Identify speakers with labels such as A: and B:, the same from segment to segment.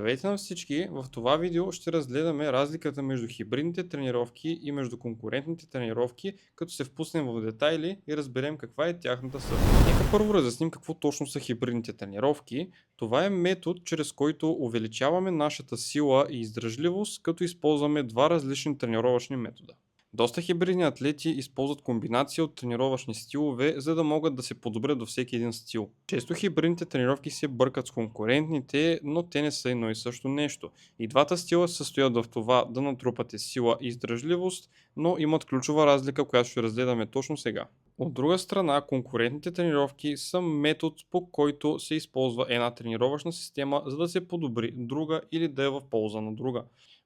A: Здравейте на всички! В това видео ще разгледаме разликата между хибридните тренировки и между конкурентните тренировки, като се впуснем в детайли и разберем каква е тяхната същност. Нека първо разясним какво точно са хибридните тренировки. Това е метод, чрез който увеличаваме нашата сила и издръжливост, като използваме два различни тренировъчни метода. Доста хибридни атлети използват комбинация от тренировъчни стилове, за да могат да се подобрят до всеки един стил. Често хибридните тренировки се бъркат с конкурентните, но те не са едно и също нещо. И двата стила се състоят в това да натрупате сила и издръжливост, но имат ключова разлика, която ще разгледаме точно сега. От друга страна, конкурентните тренировки са метод, по който се използва една тренировъчна система, за да се подобри друга или да е в полза на друга.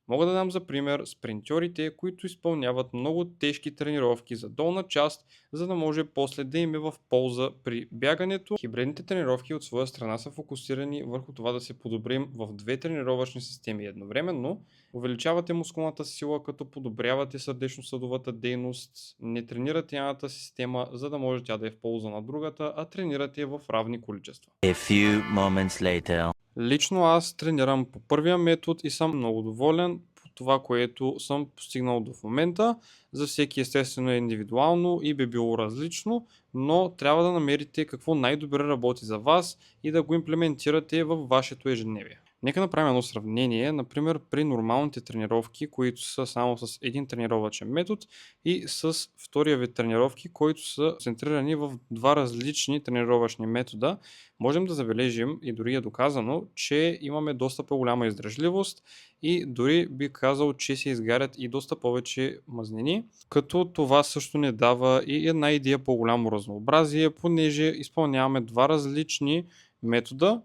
A: Мога да дам за пример спринтьорите, които изпълняват много тежки тренировки за долна част, за да може после да им е в полза при бягането. Хибридните тренировки от своя страна са фокусирани върху това да се подобрим в две тренировъчни системи едновременно. Увеличавате мускулната сила, като подобрявате сърдечно-съдовата дейност, не тренирате едната система, за да може тя да е в полза на другата, а тренирате в равни количества.
B: A few moments later.
A: Лично аз тренирам по първия метод и съм много доволен по това, което съм постигнал до момента. За всеки естествено е индивидуално и би било различно, но трябва да намерите какво най-добре работи за вас и да го имплементирате във вашето ежедневие. Нека направим едно сравнение, например при нормалните тренировки, които са само с един тренировъчен метод и с втория вид тренировки, които са центрирани в два различни тренировъчни метода. Можем да забележим и дори е доказано, че имаме доста по-голяма издръжливост и дори би казал, че се изгарят и доста повече мазнини, като това също не дава и една идея по-голямо разнообразие, понеже изпълняваме два различни метода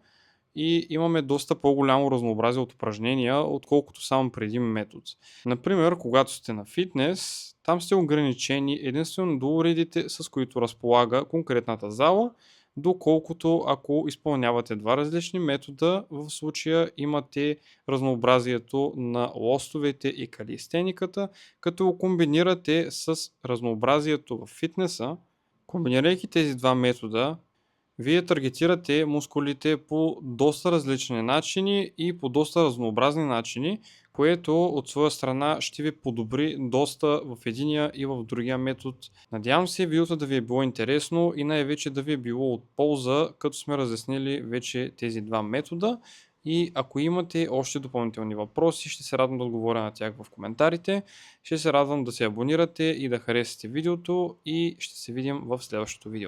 A: и имаме доста по-голямо разнообразие от упражнения, отколкото само преди един метод. Например, когато сте на фитнес, там сте ограничени единствено до уредите, с които разполага конкретната зала, доколкото ако изпълнявате два различни метода, в случая имате разнообразието на лостовете и калистениката, като го комбинирате с разнообразието в фитнеса. Комбинирайки тези два метода, вие таргетирате мускулите по доста различни начини и по доста разнообразни начини, което от своя страна ще ви подобри доста в единия и в другия метод. Надявам се видеото да ви е било интересно и най-вече да ви е било от полза, като сме разяснили вече тези два метода. И ако имате още допълнителни въпроси, ще се радвам да отговоря на тях в коментарите. Ще се радвам да се абонирате и да харесате видеото и ще се видим в следващото видео.